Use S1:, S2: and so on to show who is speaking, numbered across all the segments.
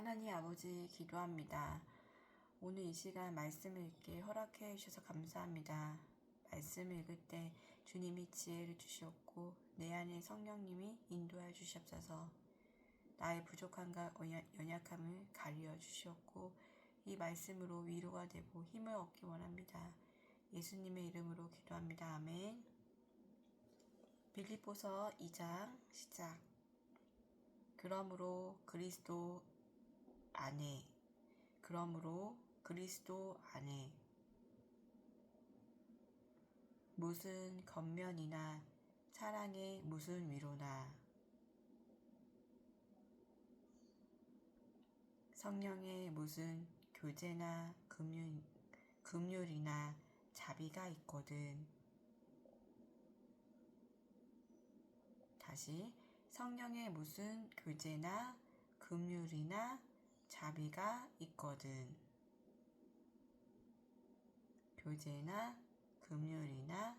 S1: 하나님 아버지 기도합니다. 오늘 이 시간 말씀을 읽게 허락해 주셔서 감사합니다. 말씀을 읽을 때 주님이 지혜를 주시옵고 내 안에 성령님이 인도하여 주시옵소서. 나의 부족함과 연약함을 가리어 주시옵고 이 말씀으로 위로가 되고 힘을 얻기 원합니다. 예수님의 이름으로 기도합니다. 아멘. 빌립보서 2장 시작. 그러므로 그리스도 안에 무슨 겉면이나 사랑의 무슨 위로나 성령의 무슨 교제나 긍휼이나 자비가 있거든. 다시 성령의 무슨 교제나 긍휼이나 자비가 있거든. 교제나 긍휼이나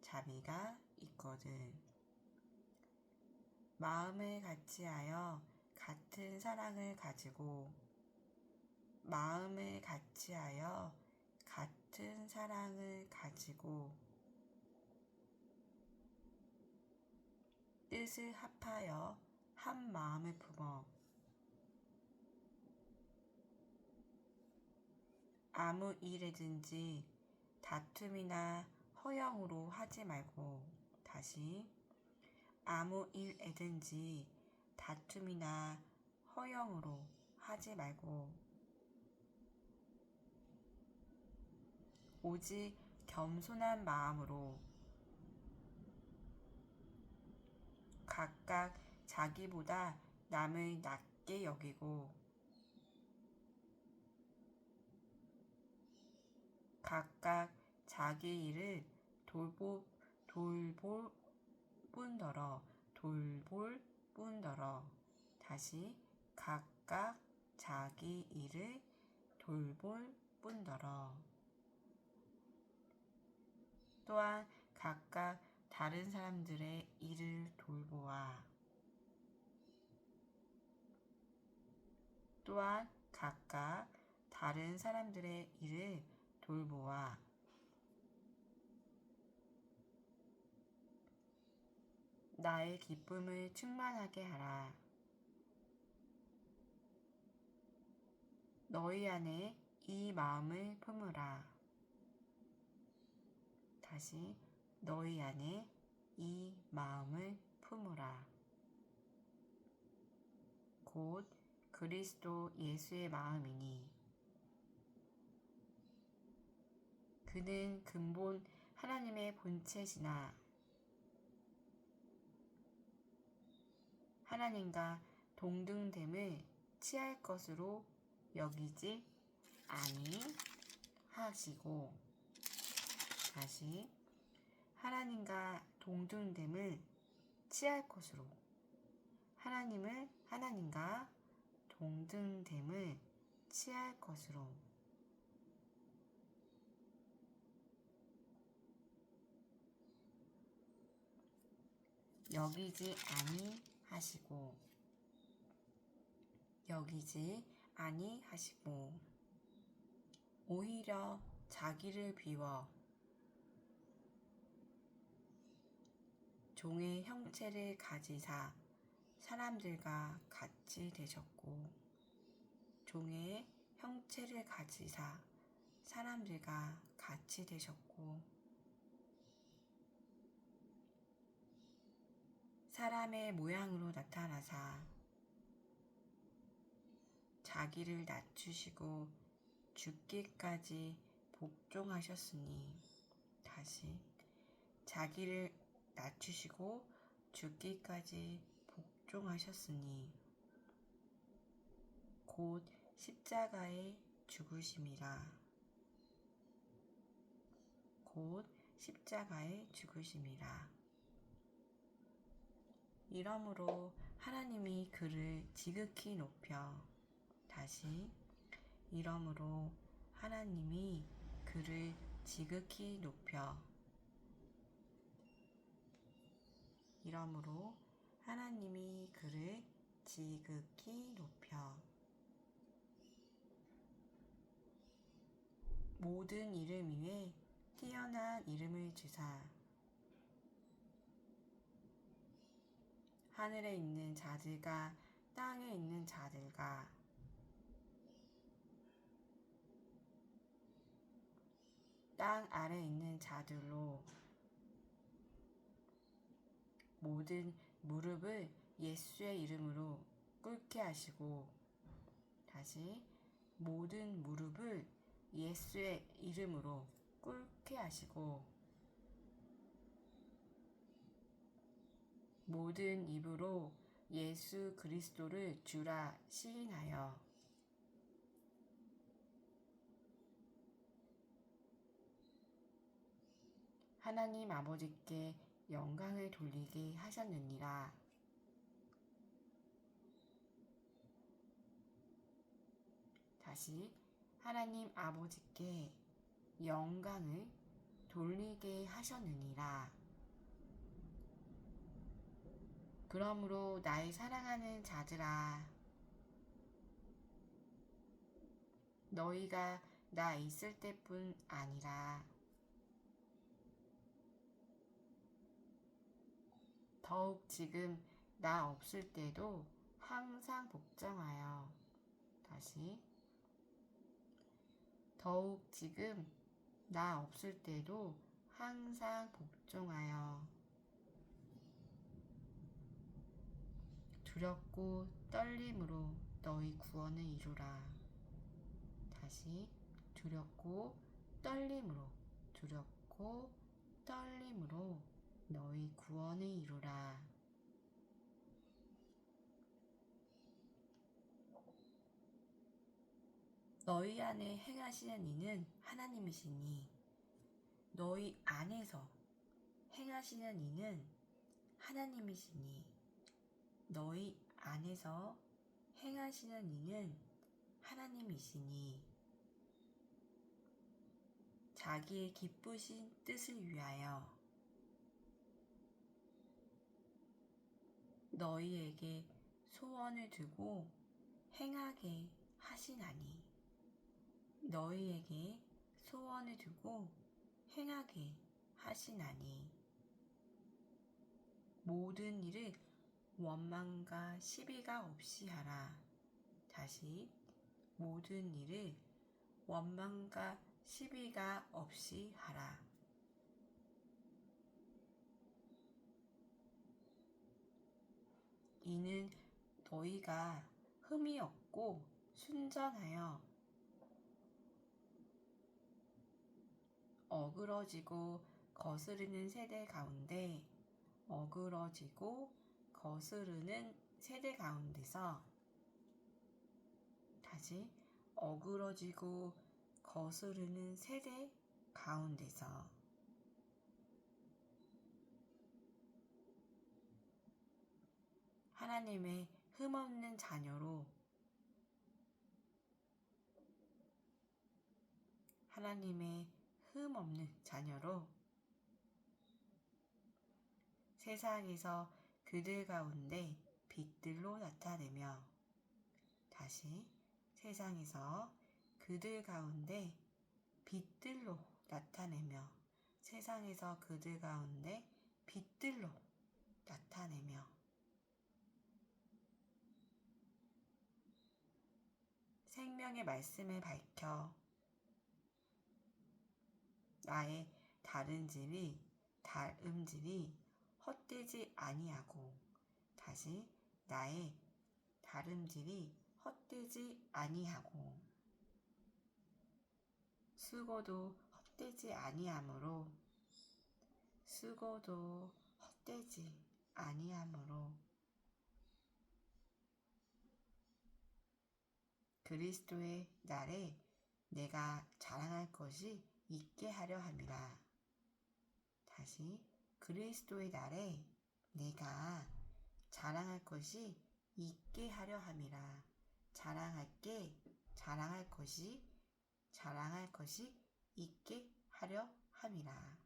S1: 자비가 있거든. 마음을 같이하여 같은 사랑을 가지고 뜻을 합하여 한 마음을 품어 아무 일에든지 다툼이나 허영으로 하지 말고 다시 아무 일에든지 다툼이나 허영으로 하지 말고 오직 겸손한 마음으로 각각 자기보다 남을 낮게 여기고 각각 자기 일을 돌볼 뿐더러 다시 각각 자기 일을 돌볼 뿐더러 또한 각각 다른 사람들의 일을 돌보아 나의 기쁨을 충만하게 하라. 너희 안에 이 마음을 품으라. 다시 너희 안에 이 마음을 품으라. 곧 그리스도 예수의 마음이니 그는 근본 하나님의 본체시나 하나님과 동등됨을 취할 것으로 여기지 아니하시고 다시 하나님과 동등됨을 취할 것으로 하나님과 동등됨을 취할 것으로 여기지 아니하시고 오히려 자기를 비워 종의 형체를 가지사 사람들과 같이 되셨고 종의 형체를 가지사 사람들과 같이 되셨고 사람의 모양으로 나타나사 자기를 낮추시고 죽기까지 복종하셨으니 다시 자기를 낮추시고 죽기까지 복종하셨으니 곧 십자가에 죽으심이라. 이러므로 하나님이 그를 지극히 높여 다시 이러므로 하나님이 그를 지극히 높여 모든 이름 위에 뛰어난 이름을 주사 하늘에 있는 자들과 땅에 있는 자들과 땅 아래 있는 자들로 모든 무릎을 예수의 이름으로 꿇게 하시고 다시 모든 무릎을 예수의 이름으로 꿇게 하시고 모든 입으로 예수 그리스도를 주라 시인하여 하나님 아버지께 영광을 돌리게 하셨느니라. 다시 하나님 아버지께 영광을 돌리게 하셨느니라. 그러므로 나의 사랑하는 자들아, 너희가 나 있을 때뿐 아니라 더욱 지금 나 없을 때도 항상 복종하여 다시 더욱 지금 나 없을 때도 항상 복종하여 두렵고 떨림으로 너희 구원을 이루라. 다시 두렵고 떨림으로 너희 구원을 이루라. 너희 안에 행하시는 이는 하나님이시니 너희 안에서 행하시는 이는 하나님이시니 너희 안에서 행하시는 이는 하나님이시니 자기의 기쁘신 뜻을 위하여 너희에게 소원을 두고 행하게 하시나니 너희에게 소원을 두고 행하게 하시나니 모든 일을 원망과 시비가 없이 하라. 다시 모든 일을 원망과 시비가 없이 하라. 이는 너희가 흠이 없고 순전하여 어그러지고 거스르는 세대 가운데서 다시 어그러지고 거스르는 세대 가운데서 하나님의 흠없는 자녀로 세상에서 그들 가운데 빛들로 나타내며 다시 세상에서 그들 가운데 빛들로 나타내며 세상에서 그들 가운데 빛들로 나타내며 생명의 말씀을 밝혀 나의 다름질이 헛되지 아니하고 다시 나의 다름질이 헛되지 아니하고 수고도 헛되지 아니하므로 그리스도의 날에 내가 자랑할 것이 있게 하려 함이라. 다시 그리스도의 날에 내가 자랑할 것이 있게 하려 함이라. 자랑할 것이 있게 하려 함이라.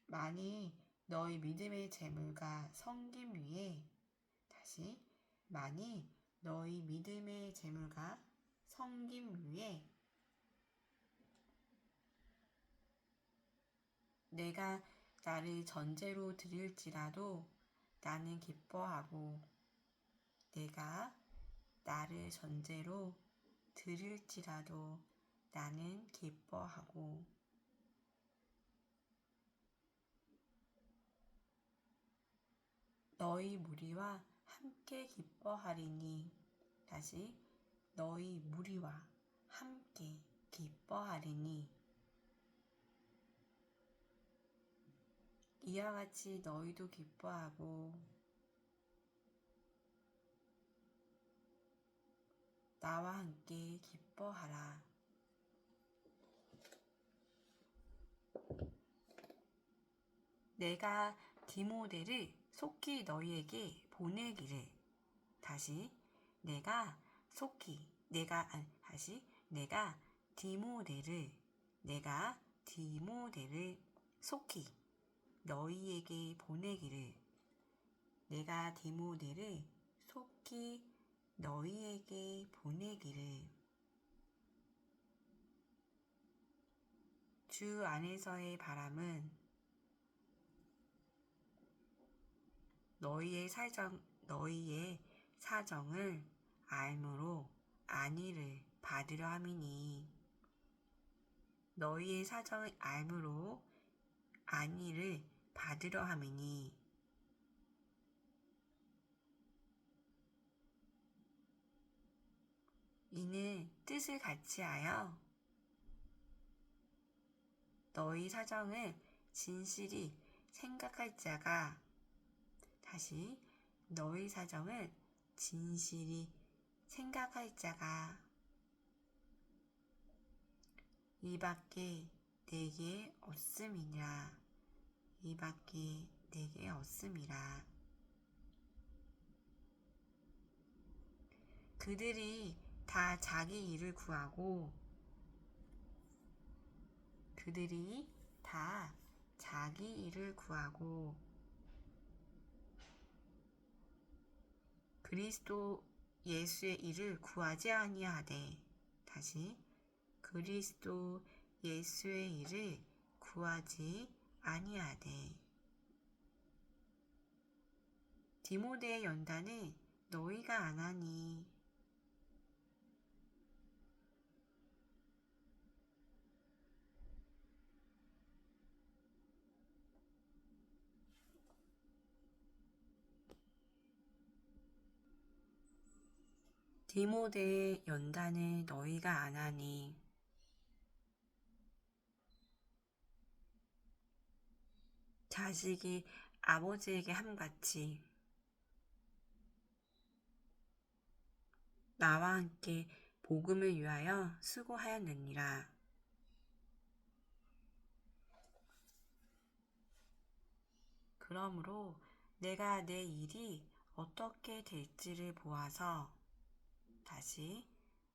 S1: 만일 너희 믿음의 재물과 섬김 위에 다시 만일 너희 믿음의 재물과 섬김 위에 내가 나를 전제로 드릴지라도 나는 기뻐하고 내가 나를 전제로 드릴지라도 나는 기뻐하고 너희 무리와 함께 기뻐하리니 다시 너희 무리와 함께 기뻐하리니 이와 같이 너희도 기뻐하고 나와 함께 기뻐하라. 내가 디모데를 속히 너희에게 보내기를 다시 내가 디모데를 속히 너희에게 보내기를 내가 디모데를 속히 너희에게 보내기를 주 안에서의 바람은 너희의 사정을 알므로 안위를 받으려 함이니 너희의 사정을 알므로 안위를 받으려 함이니 이는 뜻을 같이하여 너희 사정을 진실이 생각할 자가 다시 너희 사정을 진실이 생각할 자가 이밖에 내게 없음이라 이밖에 내게 없음이라 그들이 다 자기 일을 구하고 그리스도 예수의 일을 구하지 아니하되 다시 그리스도 예수의 일을 구하지 아니하되 디모데의 연단은 너희가 안 하니 디모데의 연단을 너희가 안 하니 자식이 아버지에게 함같이 나와 함께 복음을 위하여 수고하였느니라. 그러므로 내가 내 일이 어떻게 될지를 보아서 다시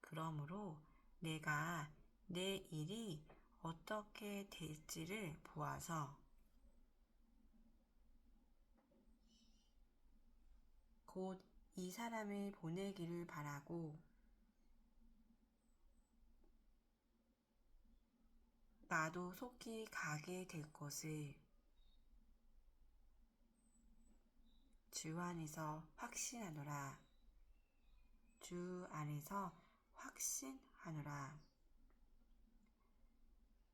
S1: 그러므로 내가 내 일이 어떻게 될지를 보아서 곧 이 사람을 보내기를 바라고 나도 속히 가게 될 것을 주 안에서 확신하노라. 주 안에서 확신하노라.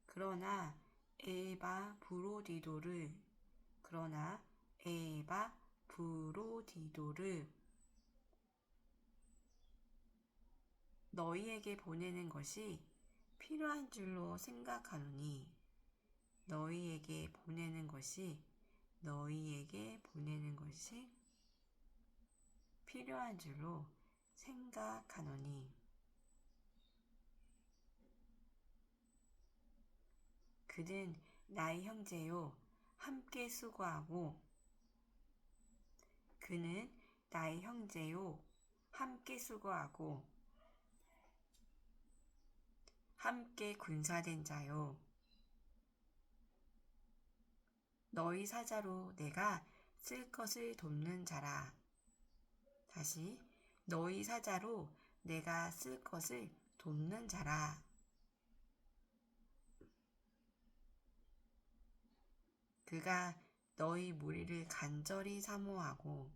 S1: 그러나 에바브로디도를 너희에게 보내는 것이 필요한 줄로 생각하노니 너희에게 보내는 것이 필요한 줄로 생각하노니 그는 나의 형제요 함께 수고하고 함께 군사된 자요 너희 사자로 내가 쓸 것을 돕는 자라. 다시 너희 사자로 내가 쓸 것을 돕는 자라. 그가 너희 무리를 간절히 사모하고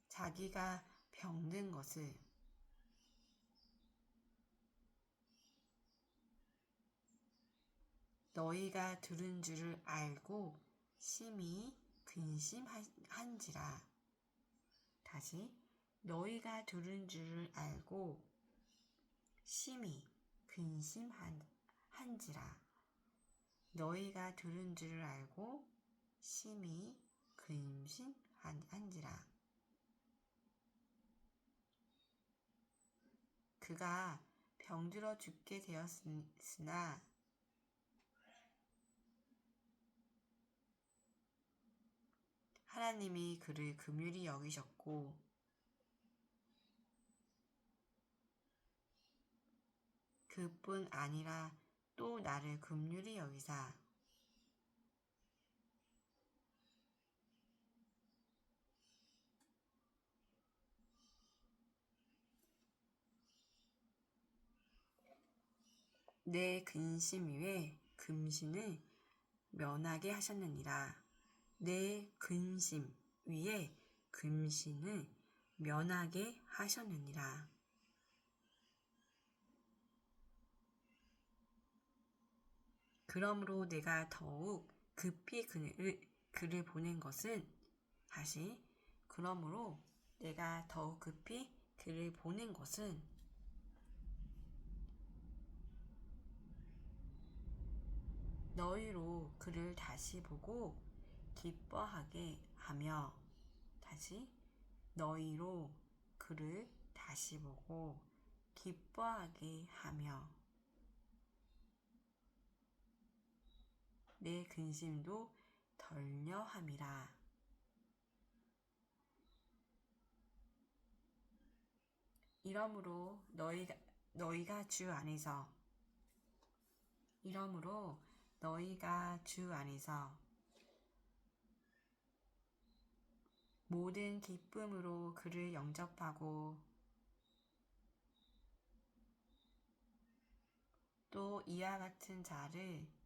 S1: 자기가 병든 것을 너희가 들은 줄을 알고 심히 근심한지라. 다시 너희가 들은 줄을 알고 심히 근심한지라. 너희가 들은 줄을 알고 심히 근심한지라. 그가 병들어 죽게 되었으나 하나님이 그를 긍휼히 여기셨고 그뿐 아니라 또 나를 긍휼히 여기사 내 근심 위에 금신을 면하게 하셨느니라. 내 근심 위에 금신을 면하게 하셨느니라. 그러므로 내가 더욱 급히 그를 보낸 것은 다시 그러므로 내가 더욱 급히 그를 보낸 것은 너희로 그를 다시 보고 기뻐하게 하며 다시 너희로 그를 다시 보고 기뻐하게 하며 내 근심도 덜려함이라. 이러므로 너희가 주 안에서 모든 기쁨으로 그를 영접하고 또 이와 같은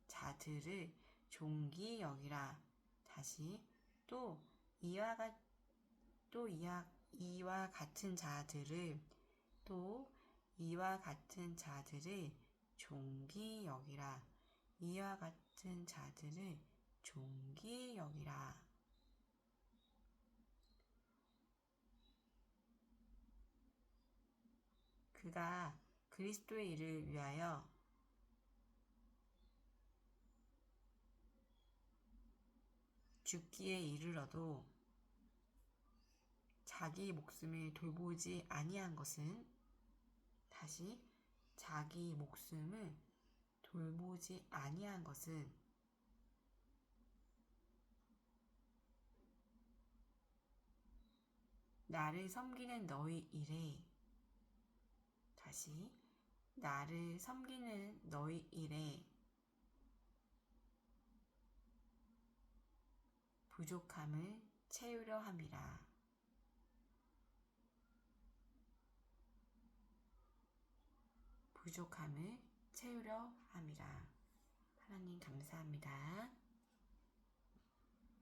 S1: 자들을 존귀 여기라. 다시 또 이와 같은 자들을 존귀 여기라. 이와 같은 자들을 존귀 여기라. 그가 그리스도의 일을 위하여 죽기에 이르러도 자기 목숨을 돌보지 아니한 것은 다시 자기 목숨을 돌보지 아니한 것은 나를 섬기는 너희 일에 다시 나를 섬기는 너희 일에 부족함을 채우려 함이라. 부족함을 채우려 함이라. 하나님 감사합니다.